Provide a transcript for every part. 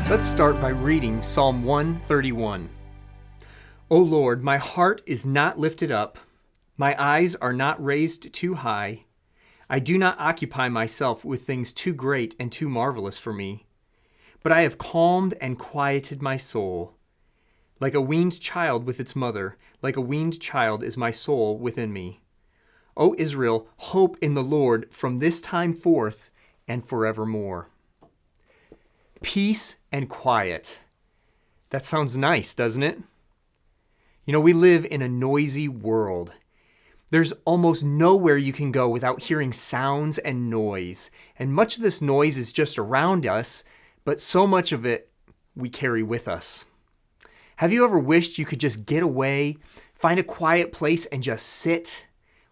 Let's start by reading Psalm 131. O Lord, my heart is not lifted up, my eyes are not raised too high. I do not occupy myself with things too great and too marvelous for me, but I have calmed and quieted my soul. Like a weaned child with its mother, like a weaned child is my soul within me. O Israel, hope in the Lord from this time forth and forevermore. Peace and quiet. That sounds nice, doesn't it? You know, we live in a noisy world. There's almost nowhere you can go without hearing sounds and noise. And much of this noise is just around us, but so much of it we carry with us. Have you ever wished you could just get away, find a quiet place and just sit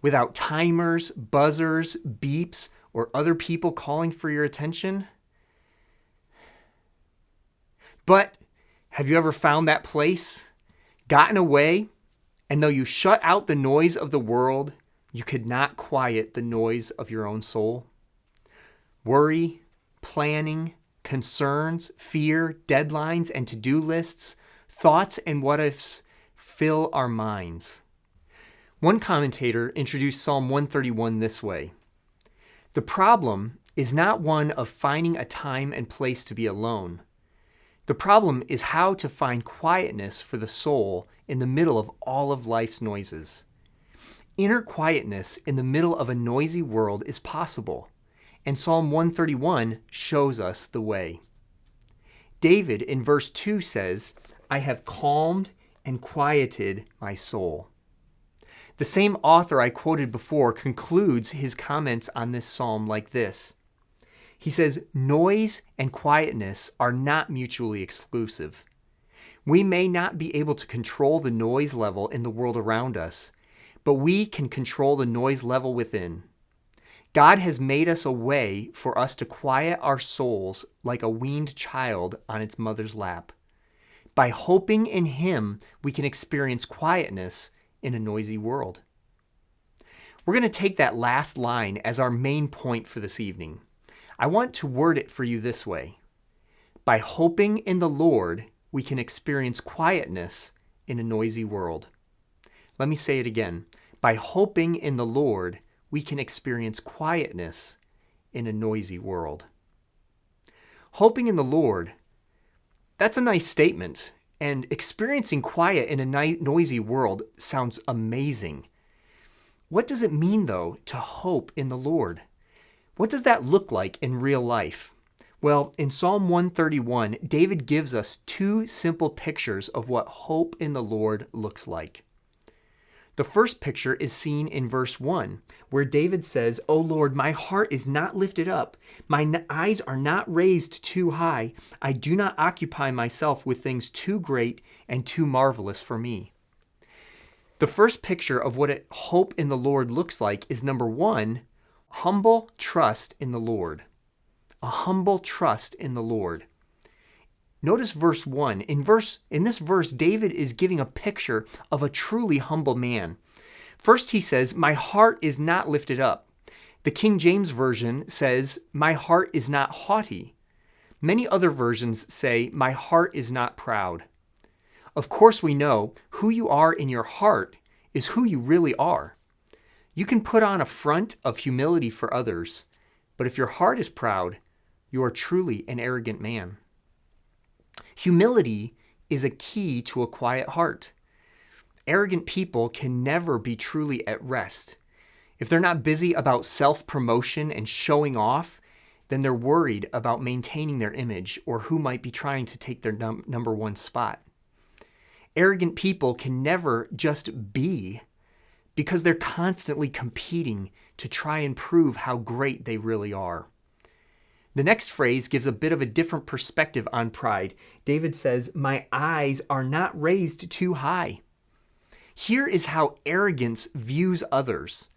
without timers, buzzers, beeps, or other people calling for your attention? But have you ever found that place, gotten away, and though you shut out the noise of the world, you could not quiet the noise of your own soul? Worry, planning, concerns, fear, deadlines, and to-do lists, thoughts and what-ifs fill our minds. One commentator introduced Psalm 131 this way: the problem is not one of finding a time and place to be alone. The problem is how to find quietness for the soul in the middle of all of life's noises. Inner quietness in the middle of a noisy world is possible, and Psalm 131 shows us the way. David in verse 2 says, I have calmed and quieted my soul. The same author I quoted before concludes his comments on this psalm like this. He says, noise and quietness are not mutually exclusive. We may not be able to control the noise level in the world around us, but we can control the noise level within. God has made us a way for us to quiet our souls like a weaned child on its mother's lap. By hoping in Him, we can experience quietness in a noisy world. We're going to take that last line as our main point for this evening. I want to word it for you this way. By hoping in the Lord, we can experience quietness in a noisy world. Let me say it again. By hoping in the Lord, we can experience quietness in a noisy world. Hoping in the Lord, that's a nice statement, and experiencing quiet in a noisy world sounds amazing. What does it mean, though, to hope in the Lord? What does that look like in real life? Well, in Psalm 131, David gives us two simple pictures of what hope in the Lord looks like. The first picture is seen in verse 1, where David says, O Lord, my heart is not lifted up, my eyes are not raised too high, I do not occupy myself with things too great and too marvelous for me. The first picture of what hope in the Lord looks like is number 1, humble trust in the Lord. A humble trust in the Lord. Notice verse 1. In this verse, David is giving a picture of a truly humble man. First, he says, my heart is not lifted up. The King James Version says, my heart is not haughty. Many other versions say, my heart is not proud. Of course, we know who you are in your heart is who you really are. You can put on a front of humility for others, but if your heart is proud, you are truly an arrogant man. Humility is a key to a quiet heart. Arrogant people can never be truly at rest. If they're not busy about self-promotion and showing off, then they're worried about maintaining their image or who might be trying to take their number one spot. Arrogant people can never just be, because they're constantly competing to try and prove how great they really are. The next phrase gives a bit of a different perspective on pride. David says, my eyes are not raised too high. Here is how arrogance views others.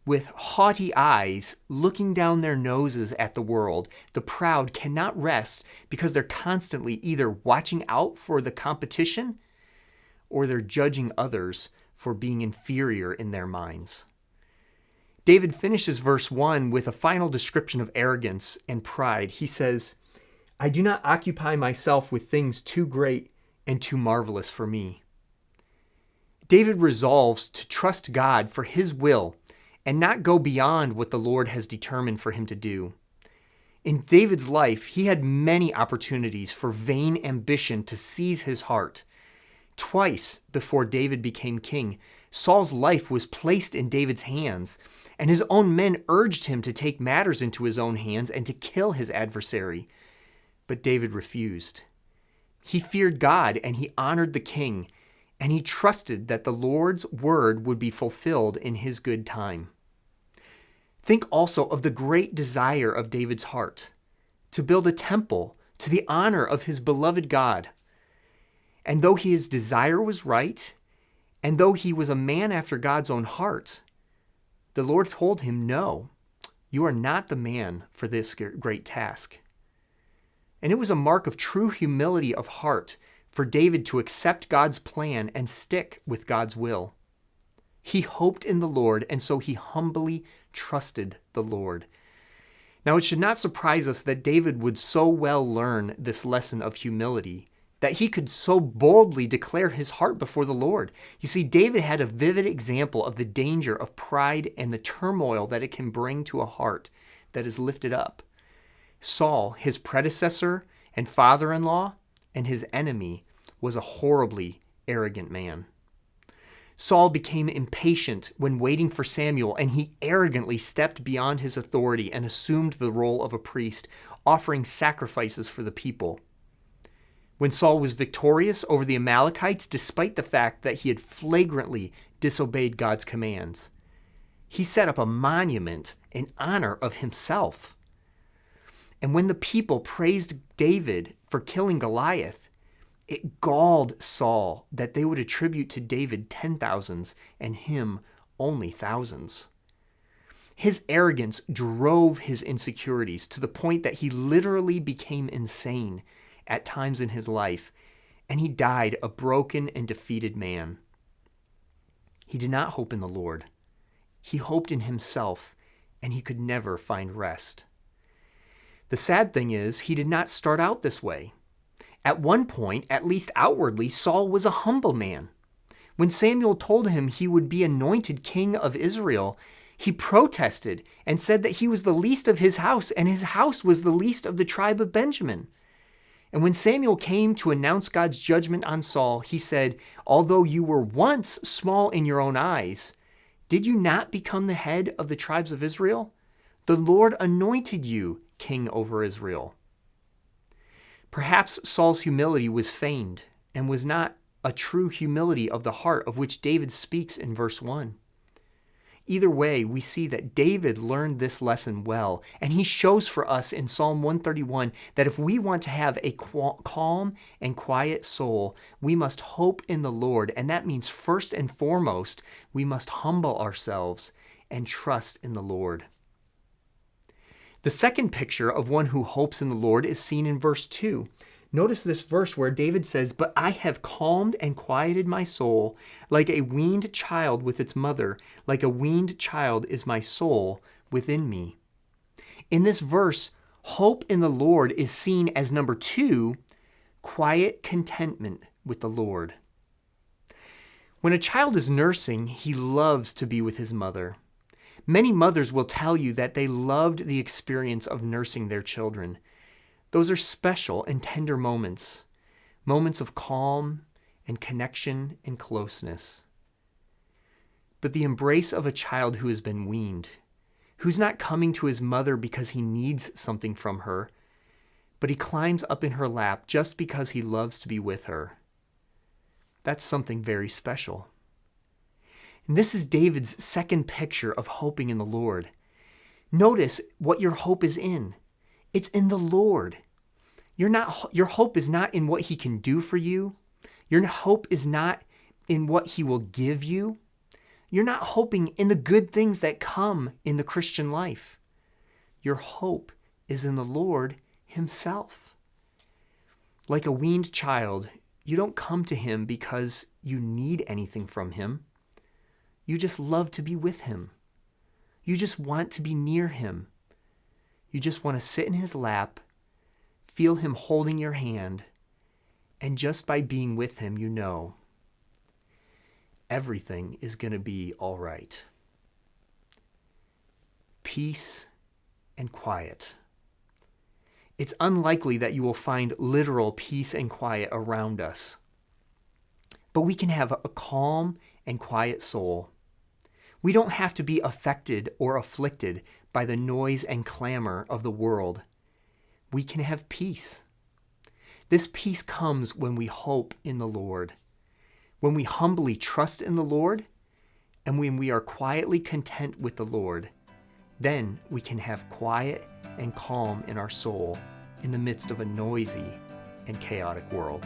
With haughty eyes, looking down their noses at the world, the proud cannot rest because they're constantly either watching out for the competition or they're judging others for being inferior in their minds. David finishes verse 1 with a final description of arrogance and pride. He says, I do not occupy myself with things too great and too marvelous for me. David resolves to trust God for his will and not go beyond what the Lord has determined for him to do. In David's life, he had many opportunities for vain ambition to seize his heart. Twice before David became king, Saul's life was placed in David's hands, and his own men urged him to take matters into his own hands and to kill his adversary. But David refused. He feared God and he honored the king, and he trusted that the Lord's word would be fulfilled in his good time. Think also of the great desire of David's heart, to build a temple to the honor of his beloved God. And though his desire was right, and though he was a man after God's own heart, the Lord told him, "No, you are not the man for this great task." And it was a mark of true humility of heart for David to accept God's plan and stick with God's will. He hoped in the Lord, and so he humbly trusted the Lord. Now, it should not surprise us that David would so well learn this lesson of humility, that he could so boldly declare his heart before the Lord. You see, David had a vivid example of the danger of pride and the turmoil that it can bring to a heart that is lifted up. Saul, his predecessor and father-in-law, and his enemy, was a horribly arrogant man. Saul became impatient when waiting for Samuel, and he arrogantly stepped beyond his authority and assumed the role of a priest, offering sacrifices for the people. When Saul was victorious over the Amalekites, despite the fact that he had flagrantly disobeyed God's commands, he set up a monument in honor of himself. And when the people praised David for killing Goliath, it galled Saul that they would attribute to David 10,000s and him only thousands. His arrogance drove his insecurities to the point that he literally became insane at times in his life, and he died a broken and defeated man. He did not hope in the Lord. He hoped in himself, and he could never find rest. The sad thing is, he did not start out this way. At one point, at least outwardly, Saul was a humble man. When Samuel told him he would be anointed king of Israel, he protested and said that he was the least of his house, and his house was the least of the tribe of Benjamin. And when Samuel came to announce God's judgment on Saul, he said, "Although you were once small in your own eyes, did you not become the head of the tribes of Israel? The Lord anointed you king over Israel." Perhaps Saul's humility was feigned and was not a true humility of the heart of which David speaks in verse 1. Either way, we see that David learned this lesson well, and he shows for us in Psalm 131 that if we want to have a calm and quiet soul, we must hope in the Lord, and that means first and foremost, we must humble ourselves and trust in the Lord. The second picture of one who hopes in the Lord is seen in verse 2. Notice this verse where David says, "But I have calmed and quieted my soul like a weaned child with its mother. Like a weaned child is my soul within me." In this verse, hope in the Lord is seen as number 2, quiet contentment with the Lord. When a child is nursing, he loves to be with his mother. Many mothers will tell you that they loved the experience of nursing their children. Those are special and tender moments, moments of calm and connection and closeness. But the embrace of a child who has been weaned, who's not coming to his mother because he needs something from her, but he climbs up in her lap just because he loves to be with her, that's something very special. And this is David's second picture of hoping in the Lord. Notice what your hope is in. It's in the Lord. Your hope is not in what he can do for you. Your hope is not in what he will give you. You're not hoping in the good things that come in the Christian life. Your hope is in the Lord himself. Like a weaned child, you don't come to him because you need anything from him. You just love to be with him. You just want to be near him. You just want to sit in his lap, Feel him holding your hand, and just by being with him, you know everything is going to be all right. Peace and quiet. It's unlikely that you will find literal peace and quiet around us, but we can have a calm and quiet soul. We don't have to be affected or afflicted by the noise and clamor of the world. We can have peace. This peace comes when we hope in the Lord, when we humbly trust in the Lord, and when we are quietly content with the Lord. Then we can have quiet and calm in our soul in the midst of a noisy and chaotic world.